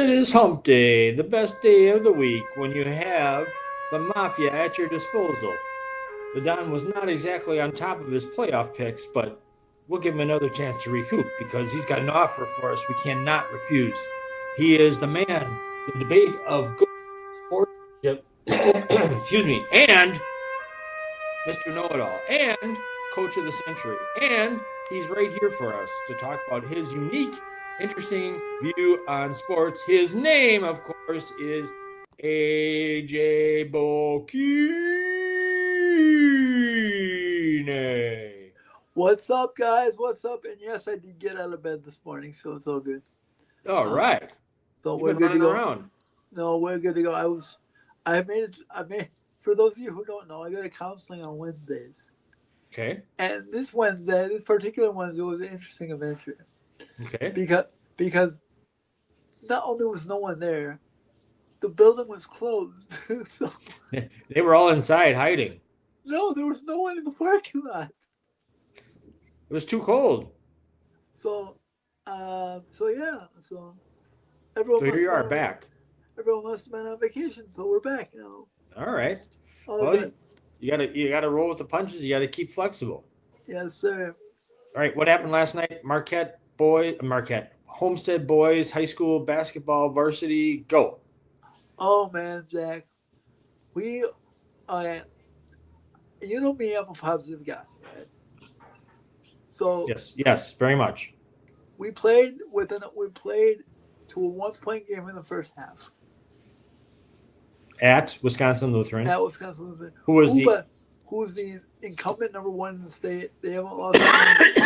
It is hump day, the best day of the week when you have the Mafia at your disposal. The Don was not exactly on top of his playoff picks, but we'll give him another chance to recoup because he's got an offer for us we cannot refuse. He is the man, the debate of good sportsmanship, excuse me, and Mr. Know It All, and Coach of the Century. And he's right here for us to talk about his unique, interesting view on sports. His name, of course, is AJ Bokine. What's up, guys? What's up? And yes, I did get out of bed this morning, so it's all good. All Um, right. so You've we're been good to running go. around. No, we're good to go. I made it. I made. For those of you who don't know, I go to counseling on Wednesdays, Okay. and this particular Wednesday, was an interesting adventure Okay. because not only was no one there, the building was closed. So They were all inside hiding. no, there was no one in the parking lot. It was too cold. So, yeah, so everyone So here must you have are been back. everyone must have been on vacation. So we're back now. All right. All Well, good. you gotta roll with the punches. You gotta keep flexible. Yes, sir. All right, what happened last night? Marquette, Homestead boys, high school basketball varsity. Go. Oh man, Jack, we, uh, you know me, I'm a positive guy, right? So Yes, yes, very much. we played to a 1 point game in the first half At Wisconsin Lutheran, at Wisconsin. who was Who the but who's the incumbent number one in the state? They haven't lost a game.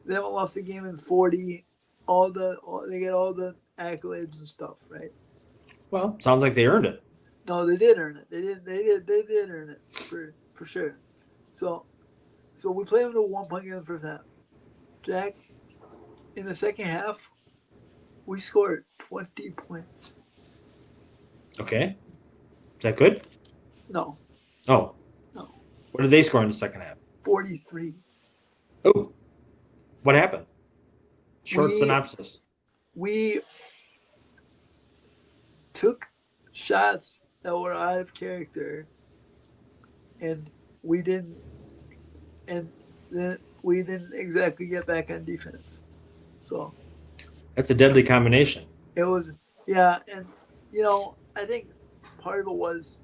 They haven't lost a game in 40. They get all the accolades and stuff, right? well, sounds like they earned it. No, they did earn it. They did earn it for sure. So so we played them to a 1 point game in the first half. Jack, in the second half, we scored 20 points. Okay, is that good? No, Oh, no, what did they score in the second half? 43. Oh, what happened? Short We synopsis. we took shots that were out of character, and we didn't, and then we didn't exactly get back on defense. So That's a deadly combination. it was, yeah, and I think part of it was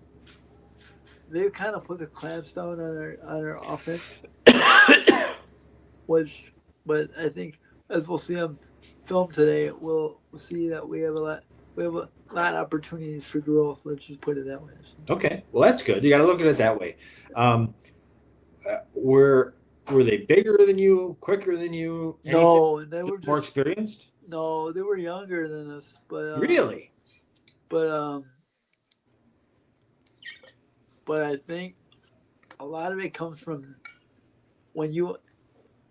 they kind of put the clamps down on our offense, which, but I think as we'll see on film today, we'll see that we have a lot of opportunities for growth. Let's just put it that way. Okay, well that's good. You got to look at it that way. Um, were they bigger than you, quicker than you? Anything? No, they were More just experienced? no, they were younger than us, Really? but but I think a lot of it comes from when you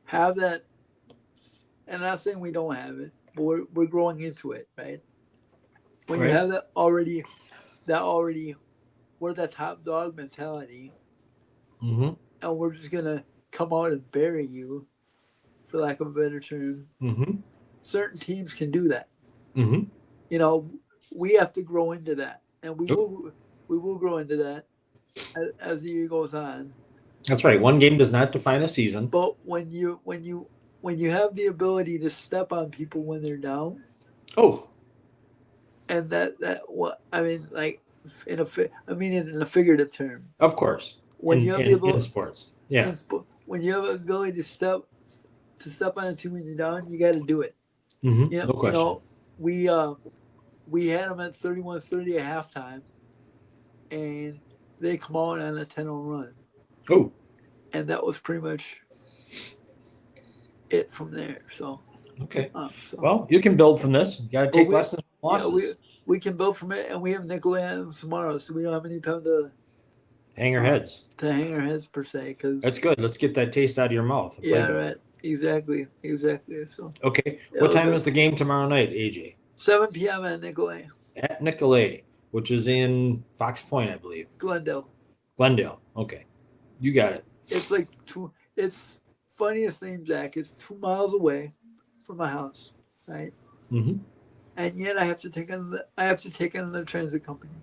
have that. And I'm not saying we don't have it, but we're growing into it, right? When you Right. have that already, we're that top dog mentality, Mm-hmm. and we're just gonna come out and bury you, for lack of a better term. Mm-hmm. Certain teams can do that. Mm-hmm. You know, we have to grow into that, and Yep. we will grow into that as the year goes on. That's right. One game does not define a season. But when you have the ability to step on people when they're down, Oh, and that what I mean, like in a figurative term, of course. when you have the In ability sports. Yeah. when you have the ability to step on a team when you're down, you got to do it. Mm-hmm. No You question. know, we had them at 31-30 at halftime, and they come out on a 10-0 run, Oh, and that was pretty much it from there. So, okay. so Well, you can build from this. You got to but take we lessons from yeah losses. we can build from it, and we have Nicolay tomorrow, so we don't have any time Hang your heads. to hang our heads per se. That's Because good. Let's get that taste out of your mouth and play yeah, better. right, exactly. So Okay. yeah, What time is the game tomorrow night, AJ? 7 p.m. at Nicolay, At Nicolay, which is in Fox Point, I believe. Glendale. Glendale. Okay. You got it. It's like two. It's funniest thing, Jack. It's 2 miles away from my house, right? Mm-hmm. and yet I have to take on the transit company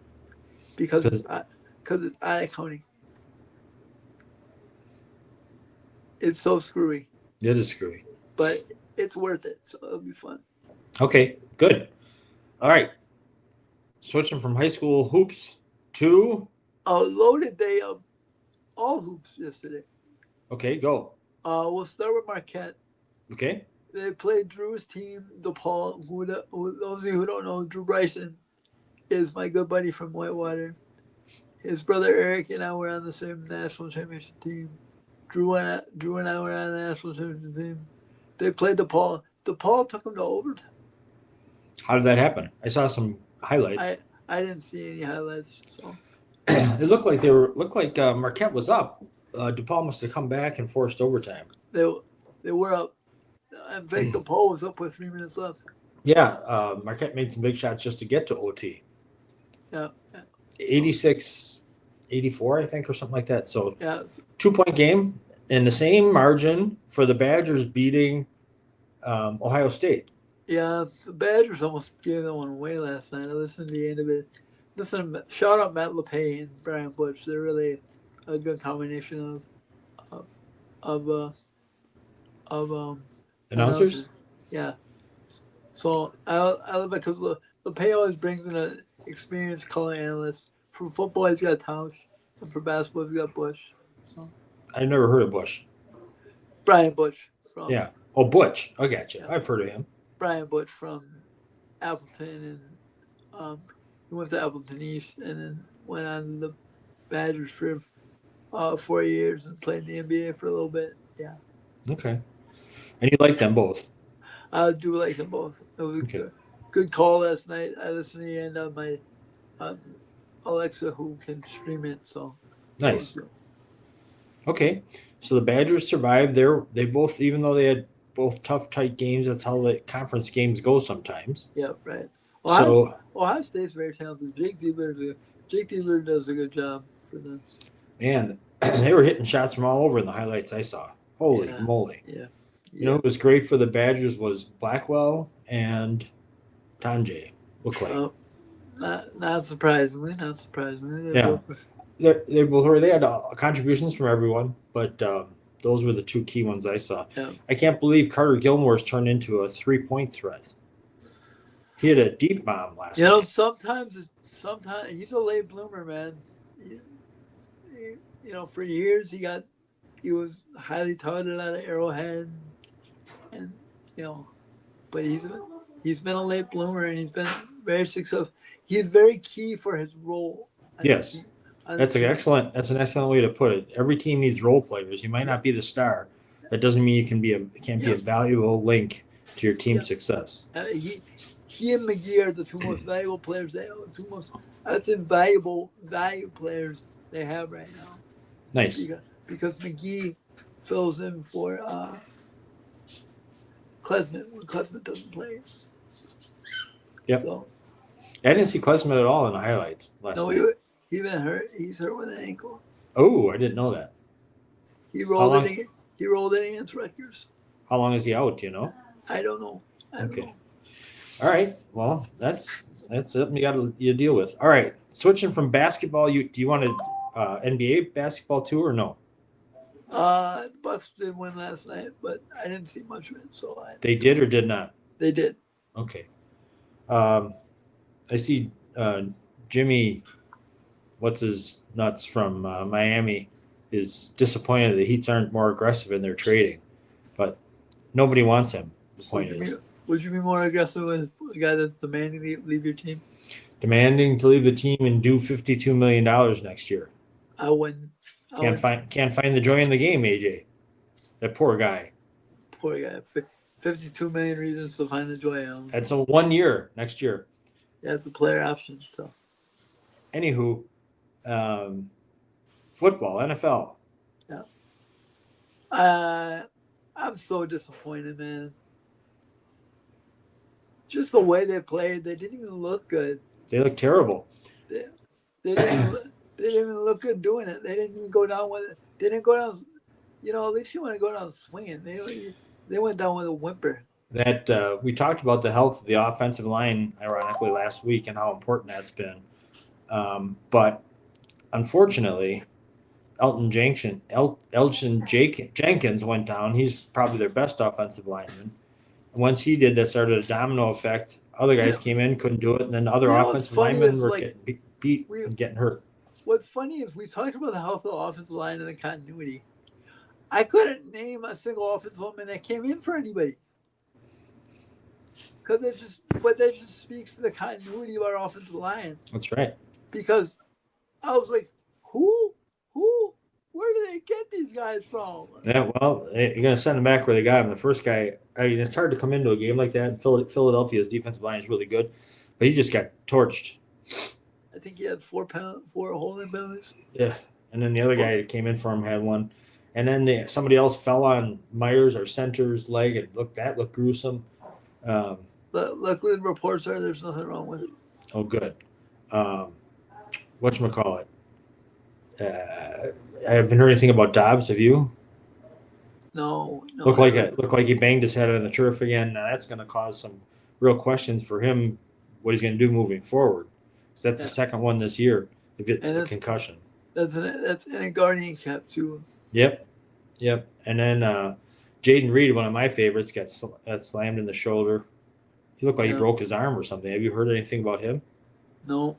because it's 'Cause out of county. It's so screwy, it is screwy. but it's worth it. So it'll be fun. Okay, good. All right. Switching from high school hoops to A loaded day of all hoops yesterday. okay, go. We'll start with Marquette. Okay. They played Drew's team, DePaul. Those of you who don't know, Drew Bryson is my good buddy from Whitewater. His brother Eric and I were on the same national championship team. Drew and I were on the national championship team. They played DePaul. DePaul took them to overtime. How did that happen? I saw some highlights. I didn't see any highlights. So It looked like Marquette was up. DePaul must have come back and forced overtime. they were up. In fact, DePaul was up with 3 minutes left. Yeah, Marquette made some big shots just to get to OT. Yeah. 86, 84, I think, or something like that. So Yeah. 2-point game and the same margin for the Badgers beating Ohio State. Yeah, the Badgers almost gave that one away last night. I listened to the end of it. Shout out Matt LePay and Brian Butch. They're really a good combination of Announcers? Yeah. So I love it because LePay always brings in an experienced color analyst. For football, he's got Tausch, and for basketball, he's got Bush. So I've never heard of Bush. Brian Butch from Yeah. Oh, Butch. I got you. Yeah. I've heard of him. Brian Butch from Appleton, and he went to Appleton East, and then went on to the Badgers for 4 years and played in the NBA for a little bit. Yeah, Okay. And you like them both. I do like them both. It was Okay. a good call last night. I listened to the end on my Alexa, who can stream it. So Nice. Okay. So the Badgers survived. They both, even though they had both tough, tight games, that's how the conference games go sometimes. Yeah, right. Ohio State's very talented. Jake Diebler does a good job for them. Man, they were hitting shots from all over in the highlights I saw. Holy moly. Yeah. You know what was great for the Badgers was Blackwell and Tanjay, look like. Not surprisingly. Yeah. They both were. They had contributions from everyone, but those were the two key ones I saw. Yeah. I can't believe Carter Gilmore's turned into a 3-point threat. He had a deep bomb last night. You know, sometimes he's a late bloomer, man. You know, for years he was highly touted out of Arrowhead, and you know, but he's been a late bloomer, and he's been very successful. He's very key for his role. Yes. That's an excellent way to put it. Every team needs role players. You might not be the star. That doesn't mean you can't be a valuable link to your team's success. He and McGee are the two most valuable players value players they have right now. Nice. Because McGee fills in for Klesmit when Klesmit doesn't play. Yep. So, I didn't see Klesmit at all in the highlights last night. He's been hurt. He's hurt with an ankle. Oh, I didn't know that. He rolled it against Rutgers. How long is he out? Do you know? I don't know. Okay. All right. Well, that's something you deal with. All right. Switching from basketball, do you want to NBA basketball too or no? The Bucks did win last night, but I didn't see much of it. So They did or did not? They did. Okay. I see Jimmy, what's his nuts from Miami, is disappointed the Heats aren't more aggressive in their trading, but nobody wants him. The point is, would you be more aggressive with a guy that's demanding to leave your team? Demanding to leave the team and do $52 million next year. I wouldn't. Can't find the joy in the game, AJ. That poor guy. Poor guy. 52 million reasons to find the joy. That's a 1 year next year. Yeah, it's a player option. So, anywho, football, NFL. Yeah. I'm so disappointed, man. Just the way they played, they didn't even look good. They look terrible. They didn't even look good doing it. They didn't even go down with it. They didn't go down. You know, at least you want to go down swinging. They went down with a whimper. that we talked about the health of the offensive line, ironically, last week and how important that's been. But unfortunately, Jenkins went down. He's probably their best offensive lineman. Once he did, that started a domino effect. Other You guys know, came in, couldn't do it, and then other what's offensive funny linemen is were like getting beat we and getting hurt. what's funny is we talked about the health of the offensive line and the continuity. I couldn't name a single offensive lineman that came in for anybody. But that just speaks to the continuity of our offensive line. That's right. Because I was like, who, where do they get these guys from? Yeah, well, you're going to send them back where they got him. The first guy, I mean, it's hard to come into a game like that. Philadelphia's defensive line is really good, but he just got torched. I think he had four holding penalties. Yeah, and then the other guy that came in for him had one, and then somebody else fell on Myers, our center's leg, and that looked gruesome. Luckily, the reports are there's nothing wrong with it. Oh, good. Whatchamacallit? I haven't heard anything about Dobbs. Have you? No. Looked like he banged his head on the turf again. Now that's going to cause some real questions for him. What he's going to do moving forward? So that's the second one this year. If it's a concussion, that's in a guardian cap too. Yep. And then Jaden Reed, one of my favorites, got slammed in the shoulder. He looked like he broke his arm or something. Have you heard anything about him? No.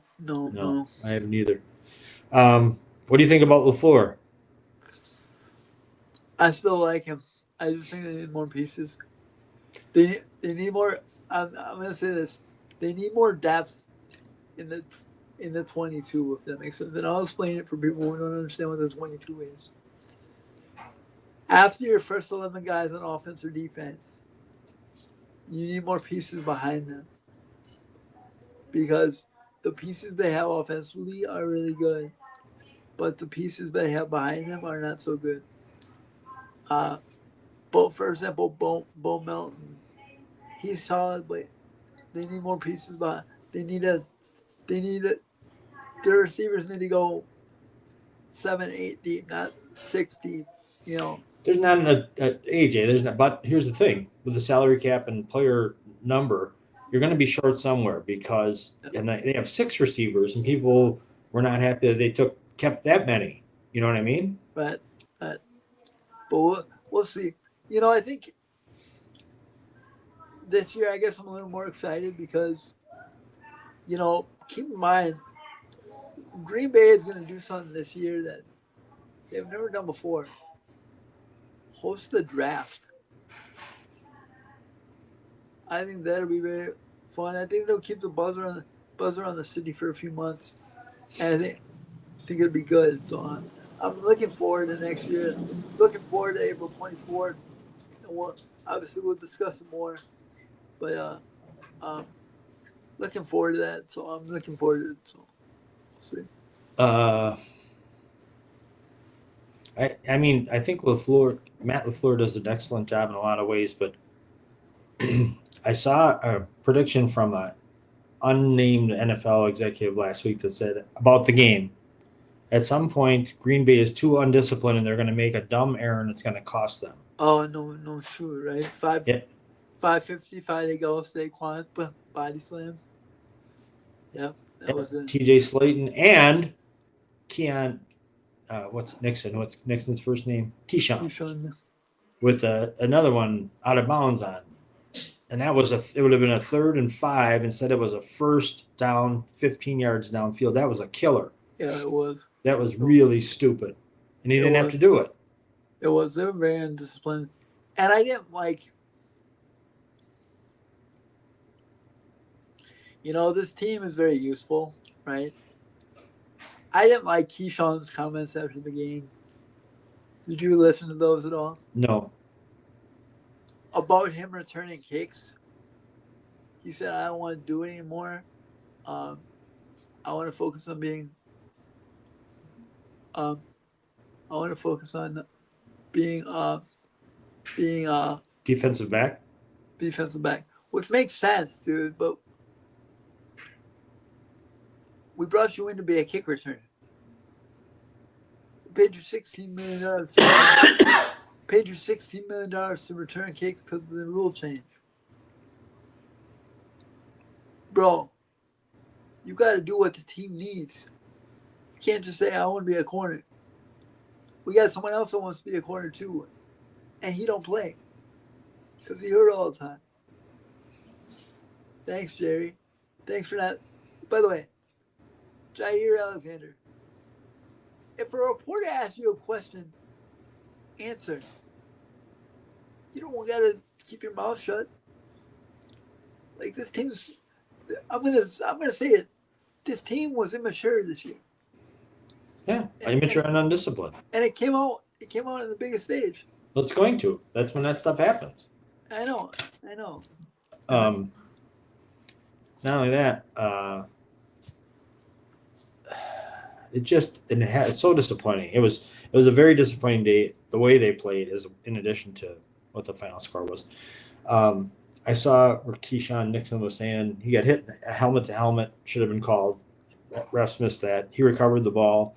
I haven't either. What do you think about LaFleur? I still like him. I just think they need more pieces. They need more. I'm gonna say this. They need more depth in the 22, if that makes sense. And I'll explain it for people who don't understand what the 22 is. After your first 11 guys on offense or defense, you need more pieces behind them, because the pieces they have offensively are really good, but the pieces they have behind them are not so good. For example, Bo Melton, he's solid, but they need more pieces behind. Their receivers need to go 7, 8 deep, not 6 deep. There's not an AJ. There's not. But here's the thing: with the salary cap and player number, you're going to be short somewhere because and they have 6 receivers, and people were not happy that they kept that many. You know what I mean? But we'll see. I think this year, I guess I'm a little more excited because, keep in mind, Green Bay is going to do something this year that they've never done before. Host the draft. I think that'll be very fun. I think they'll keep the buzz around the city for a few months, and I think it'll be good. So I'm looking forward to next year. Looking forward to April 24th. And we'll discuss it more. But looking forward to that. So I'm looking forward to it. So we'll see. I mean, I think Matt LaFleur does an excellent job in a lot of ways, but I saw a prediction from an unnamed NFL executive last week that said about the game. At some point, Green Bay is too undisciplined, and they're going to make a dumb error, and it's going to cost them. Oh, no, sure, right? 555 to go, Saquon, body slam. Yep, that was it. TJ Slayton and Keon. What's Nixon? What's Nixon's first name? Keyshawn. With another one out of bounds on, and it would have been a 3rd and 5. Instead, it was a first down, 15 yards downfield. That was a killer. Yeah, it was. That was really stupid, and he didn't have to do it. It was. They were very undisciplined, and I didn't like. This team is very useful, right? I didn't like Keyshawn's comments after the game. Did you listen to those at all? No. About him returning kicks. He said, I don't want to do it anymore. I want to focus on being defensive back. Defensive back. Which makes sense, dude, but we brought you in to be a kick returner. We paid you $16 million. Paid you $16 million to return kicks because of the rule change. bro, you got to do what the team needs. You can't just say, I want to be a corner. We got someone else that wants to be a corner too, and he don't play because he hurt all the time. Thanks, Jerry. Thanks for that. By the way, Jair Alexander, if a reporter asks you a question, answer. You don't got to keep your mouth shut. Like this team's, I'm gonna say it. This team was immature this year. Yeah, immature and undisciplined. And it came out. It came out on the biggest stage. Well, it's going to. That's when that stuff happens. I know. Not only that, it's so disappointing. It was a very disappointing day. The way they played is in addition to what the final score was. I saw where Keyshawn Nixon was saying he got hit helmet to helmet, should have been called. Refs missed that. He recovered the ball.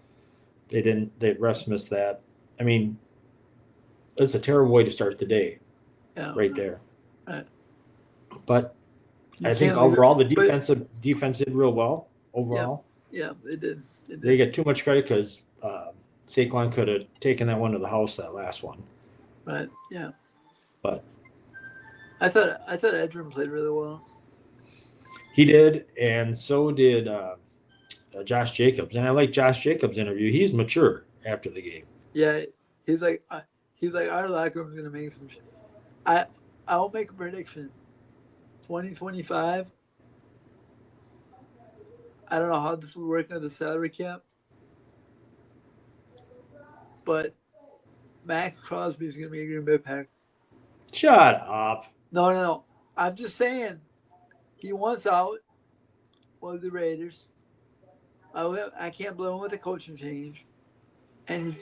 They didn't. The refs missed that. I mean, it's a terrible way to start the day, right there. Right. But I think overall the defense did real well overall. Yeah, they did. They get too much credit because Saquon could have taken that one to the house, that last one. Right. Yeah. But I thought Edgerrin played really well. He did, and so did Josh Jacobs. And I like Josh Jacobs' interview. He's mature after the game. Yeah, he's like our locker room's gonna make some shit. I'll make a prediction. 2025. I don't know how this would work on the salary cap, but Max Crosby is gonna be a Green Bay Packer. Shut up. No. I'm just saying, he wants out of the Raiders. I can't blame him with the coaching change. And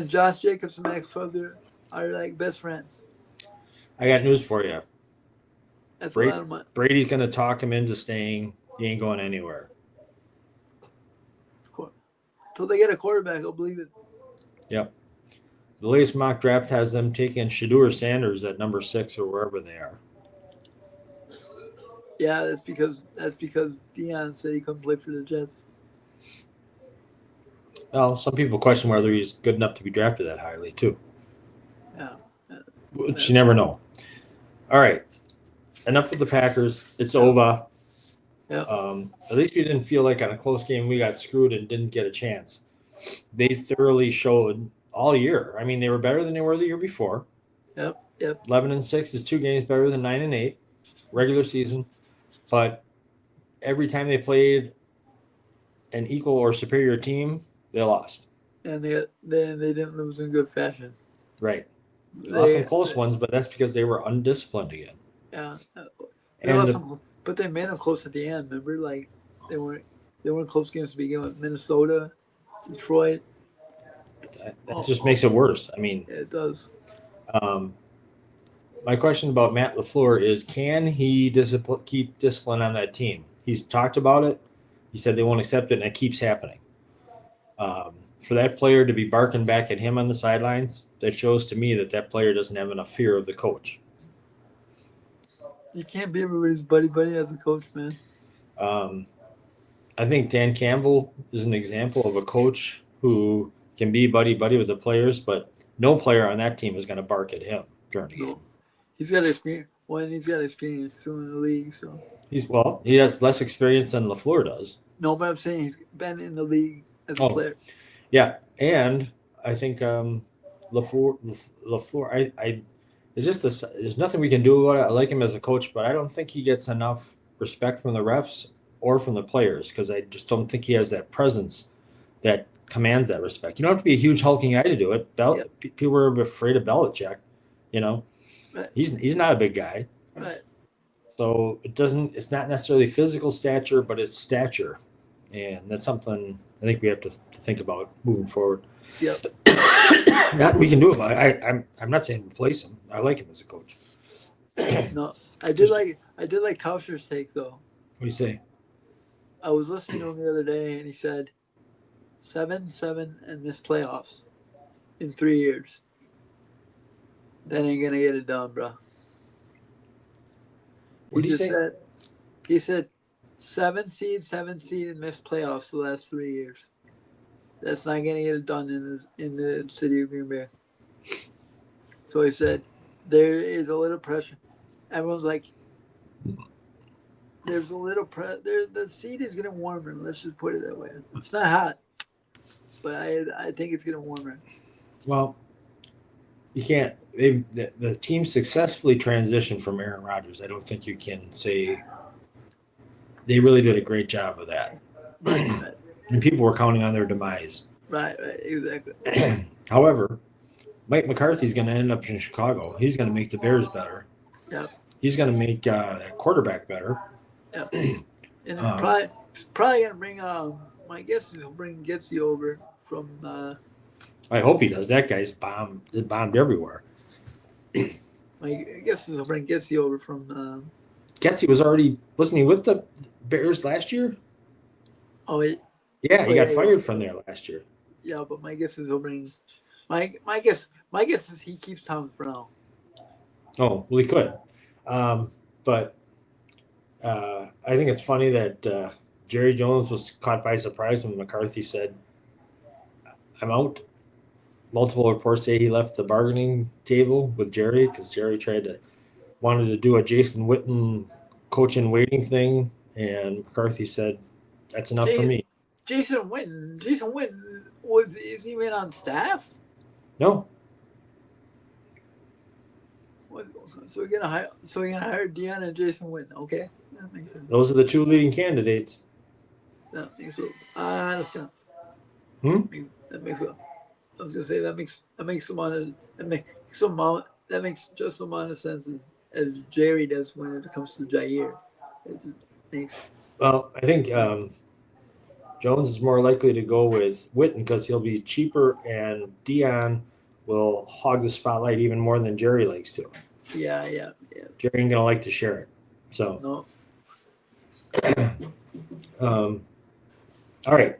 Josh Jacobs and Max Crosby are like best friends. I got news for you. That's a lot of money. Brady's going to talk him into staying. He ain't going anywhere. Of course. Until they get a quarterback, I'll believe it. Yep. The latest mock draft has them taking Shedeur Sanders at number 6 or wherever they are. Yeah, that's because Deion said he couldn't play for the Jets. Well, some people question whether he's good enough to be drafted that highly, too. Yeah. Which you never know. All right. Enough with the Packers. It's over. Yeah. At least we didn't feel like on a close game we got screwed and didn't get a chance. They thoroughly showed all year. I mean, they were better than they were the year before. Yep. 11-6 is 2 games better than 9-8 regular season. But every time they played an equal or superior team, they lost. And they didn't lose in good fashion. Right. Lost some close ones, but that's because they were undisciplined again. Yeah. But they made them close at the end. Remember, like they weren't close games to begin with. Minnesota, Detroit. That just makes it worse. I mean, yeah, it does. My question about Matt LaFleur is, can he keep discipline on that team? He's talked about it. He said they won't accept it, and it keeps happening. For that player to be barking back at him on the sidelines, that shows to me that player doesn't have enough fear of the coach. You can't be everybody's buddy as a coach, man. I think Dan Campbell is an example of a coach who can be buddy with the players, but no player on that team is going to bark at him during the game. He's got experience. He's got experience still in the league, so he has less experience than LaFleur does. No, but I'm saying he's been in the league as a player. Yeah, and I think LaFleur. There's nothing we can do about it. I like him as a coach, but I don't think he gets enough respect from the refs or from the players because I just don't think he has that presence that commands that respect. You don't have to be a huge hulking guy to do it. People are afraid of Belichick. Right. He's not a big guy. Right. So it's not necessarily physical stature, but it's stature. And that's something I think we have to think about moving forward. Yep. Not we can do it, but I'm not saying replace him. I like him as a coach. No, I did like Kauscher's take though. What do you say? I was listening to him the other day, and he said 7-7 and miss playoffs in 3 years. That ain't gonna get it done, bro. What did he say? He said seven seed, and missed playoffs the last 3 years. That's not going to get it done in the city of Green Bay. So he said there is a little pressure. Everyone's like, there's a little the seed is getting warmer. Let's just put it that way. It's not hot, but I think it's getting warmer. Well, you can't. The team successfully transitioned from Aaron Rodgers. I don't think you can say they really did a great job of that. Right. And people were counting on their demise. Right, exactly. However, Mike McCarthy's going to end up in Chicago. He's going to make the Bears better. Yep. He's going to make that quarterback better. Yep. And it's probably going to bring. My guess is he'll bring Getsy over from. I hope he does. That guy's bombed everywhere. My guess is he'll bring Getsy over from. Getsy wasn't he with the Bears last year? Oh, he got fired from there last year. Yeah, but my guess is he'll bring. My guess is he keeps Thomas Brown. Oh, well, he could, but I think it's funny that Jerry Jones was caught by surprise when McCarthy said, "I'm out." Multiple reports say he left the bargaining table with Jerry because Jerry wanted to do a Jason Witten coach in waiting thing, and McCarthy said, "That's enough for me." Jason Witten is he even on staff? No. So we're gonna hire Deion and Jason Witten. Okay, that makes sense. Those are the two leading candidates. That makes a lot of sense. That makes I was gonna say that makes just the amount of sense as Jerry does when it comes to Jair. Well, I think Jones is more likely to go with Witten because he'll be cheaper, and Deion will hog the spotlight even more than Jerry likes to. Yeah. Jerry ain't gonna like to share it. So. No. All right.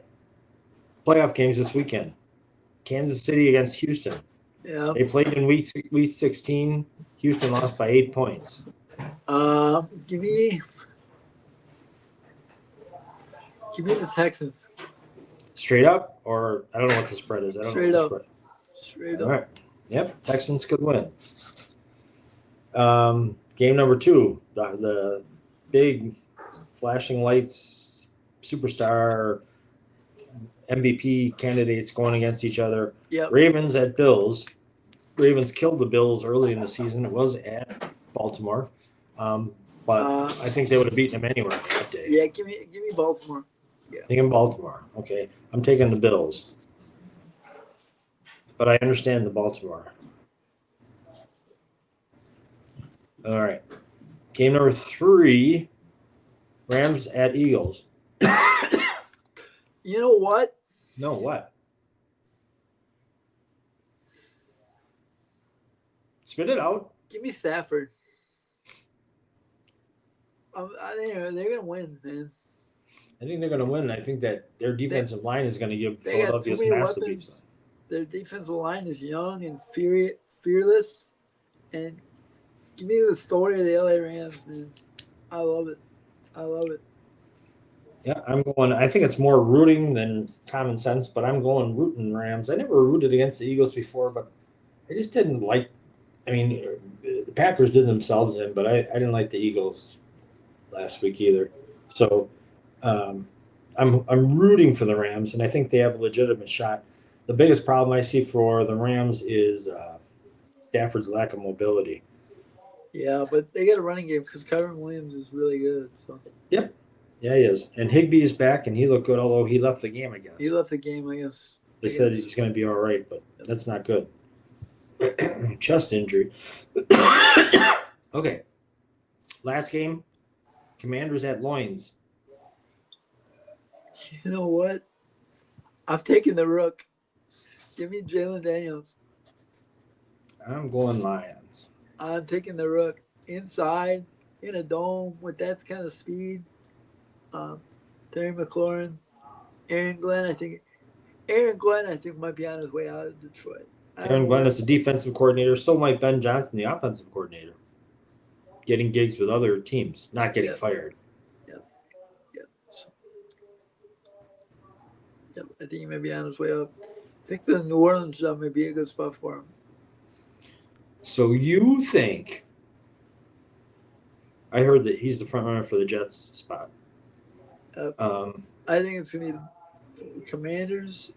Playoff games this weekend. Kansas City against Houston. Yeah. They played in week 16. Houston lost by 8 points. Give me the Texans. Straight up, or I don't know what the spread is. I don't know what the spread. Straight up. All right. Yep. Texans could win. Game number 2. The big flashing lights superstar MVP candidates going against each other. Yep. Ravens at Bills. Ravens killed the Bills early in the season. It was at Baltimore, but I think they would have beaten them anywhere that day. Yeah, give me Baltimore. Yeah. Thinking Baltimore. Okay, I'm taking the Bills, but I understand the Baltimore. All right, game number 3. Rams at Eagles. You know what? No, what? Spit it out. Give me Stafford. I think they're going to win, man. I think they're going to win. I think that their defensive line is going to give Philadelphia's massive beats. Their defensive line is young and fearless. And give me the story of the LA Rams, man. I love it. Yeah, I think it's more rooting than common sense, but I'm going rooting Rams. I never rooted against the Eagles before, but I just didn't like. I mean, the Packers did themselves in, but I didn't like the Eagles last week either. So I'm rooting for the Rams, and I think they have a legitimate shot. The biggest problem I see for the Rams is Stafford's lack of mobility. Yeah, but they get a running game because Kyron Williams is really good. So. Yep. Yeah, he is. And Higbee is back, and he looked good, although he left the game, I guess. He left the game, I guess. They said he's going to be all right, but that's not good. Chest injury. Okay. Last game, Commanders at Loins. You know what? I'm taking the Rook. Give me Jalen Daniels. I'm going Lions. I'm taking the Rook. Inside, in a dome, with that kind of speed. Terry McLaurin, Aaron Glenn, I think might be on his way out of Detroit. Aaron Glenn is the defensive coordinator. So might Ben Johnson, the offensive coordinator. Getting gigs with other teams, not getting fired. Yep. think he may be on his way up. I think the New Orleans job may be a good spot for him. So you think? I heard that he's the front runner for the Jets spot. I think it's going to be the Commanders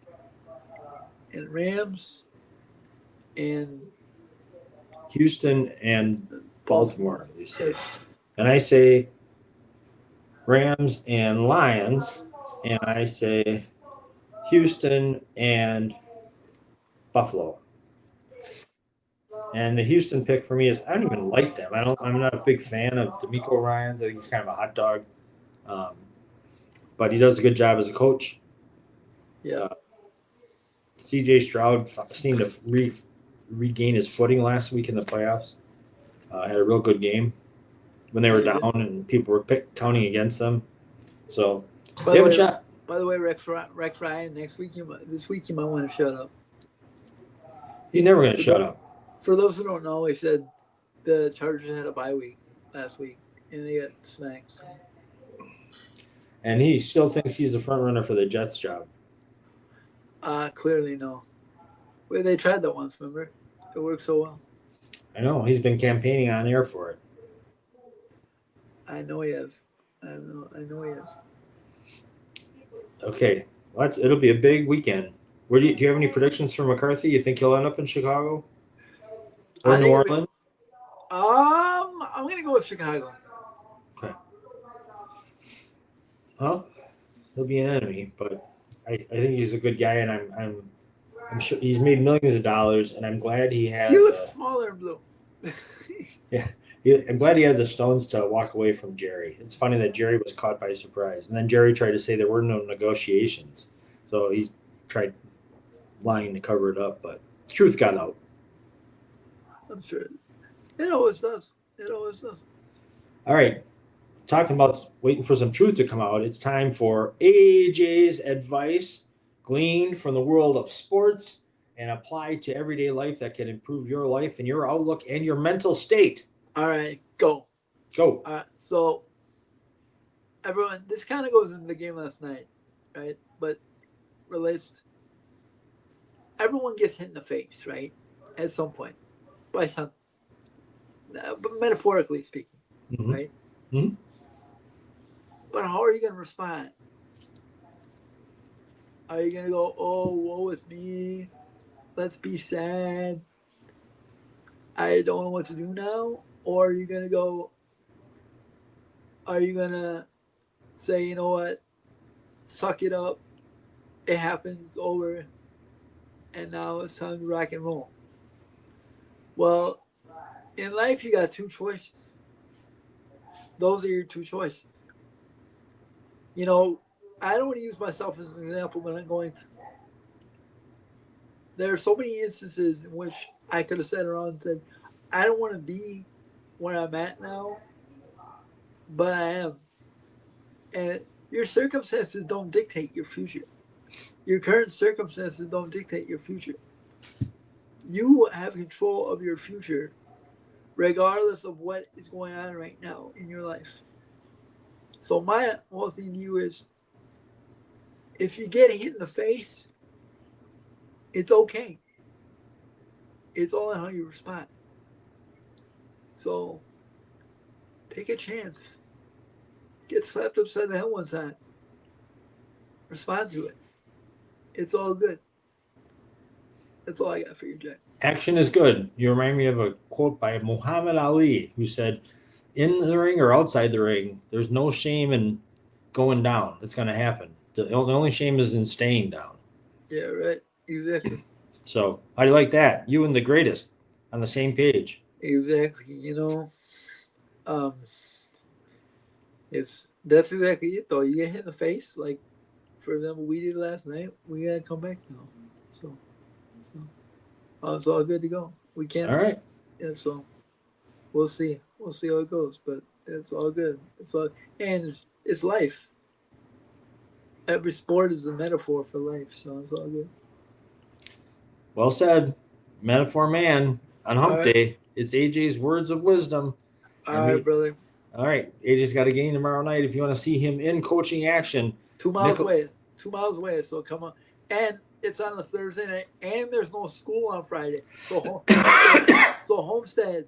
and Rams and Houston and Baltimore, you say. Yes. And I say Rams and Lions, and I say Houston and Buffalo. And the Houston pick for me is I don't even like them. I'm not a big fan of D'Amico Ryans. I think he's kind of a hot dog, but he does a good job as a coach. Yeah. C.J. Stroud seemed to regain his footing last week in the playoffs. Had a real good game when they were down and people were counting against them. So they have a shot. By the way, Rex Ryan, this week you might want to shut up. He's never going to shut up. For those who don't know, he said the Chargers had a bye week last week and they got snacks. And he still thinks he's the front runner for the Jets job. Clearly no. Well, they tried that once, remember? It worked so well. I know. He's been campaigning on air for it. I know he has. I know he has. Okay. Well, it'll be a big weekend. Do you have any predictions for McCarthy? You think he'll end up in Chicago? Or New Orleans? I'm going to go with Chicago. Okay. Well, he'll be an enemy, but I think he's a good guy, and I'm sure he's made millions of dollars, and I'm glad he had. He looks smaller in blue. Yeah, I'm glad he had the stones to walk away from Jerry. It's funny that Jerry was caught by surprise, and then Jerry tried to say there were no negotiations, so he tried lying to cover it up, but the truth got out. I'm sure it always does. It always does. All right. Talking about waiting for some truth to come out, it's time for AJ's advice gleaned from the world of sports and applied to everyday life that can improve your life and your outlook and your mental state. All right, go. Go. So, everyone, this kind of goes into the game last night, right? But relates. Everyone gets hit in the face, right? At some point, by something. But metaphorically speaking, right? Mm-hmm. But how are you going to respond? Are you going to go, oh, woe is me, let's be sad, I don't know what to do now? Or are you going to say, you know what, suck it up, it happens, it's over, and now it's time to rock and roll? Well, in life, you got two choices. Those are your two choices. You know, I don't want to use myself as an example, but I'm going to. There are so many instances in which I could have sat around and said, I don't want to be where I'm at now, but I am. And your circumstances don't dictate your future. Your current circumstances don't dictate your future. You have control of your future regardless of what is going on right now in your life. So my whole thing to you is, if you get hit in the face, it's okay. It's all in how you respond. So take a chance. Get slapped upside the head one time. Respond to it. It's all good. That's all I got for you, Jack. Action is good. You remind me of a quote by Muhammad Ali, who said, in the ring or outside the ring, there's no shame in going down. It's going to happen. The only shame is in staying down. Yeah, right. Exactly. So how do you like that? You and the greatest on the same page. Exactly. You know, that's exactly it, though. You get hit in the face, like, for example, we did last night. We got to come back now. So it's all good to go. We can't. All right. Yeah, so we'll see. We'll see how it goes, but it's all good. And it's life. Every sport is a metaphor for life, so it's all good. Well said. Metaphor man on hump right. day. It's AJ's words of wisdom. All right, brother. All right. AJ's got a game tomorrow night. If you want to see him in coaching action. 2 miles away. 2 miles away. So come on. and it's on a Thursday night, and there's no school on Friday. So Homestead,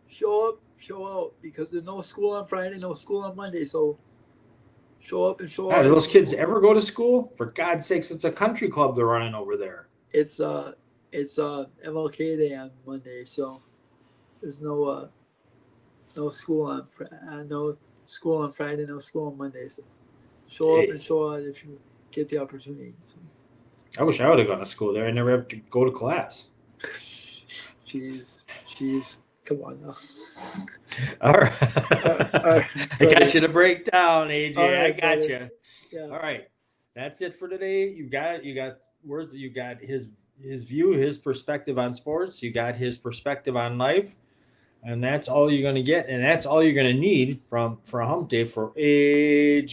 show up, show out, because there's no school on Friday, no school on Monday. So show up and show God, out. do those kids ever go to school? For God's sakes, it's a country club they're running over there. It's MLK Day on Monday, so there's no school on no school on Friday, no school on Monday. So show up and show out if you get the opportunity. So. I wish I would have gone to school there. I never have to go to class. Jeez, come on now. All right. I got you to break down, AJ. All right, I got buddy. you. Yeah. All right. That's it for today. You got words. You got his view, his perspective on sports. You got his perspective on life. And that's all you're going to get. And that's all you're going to need for a hump day for AJ.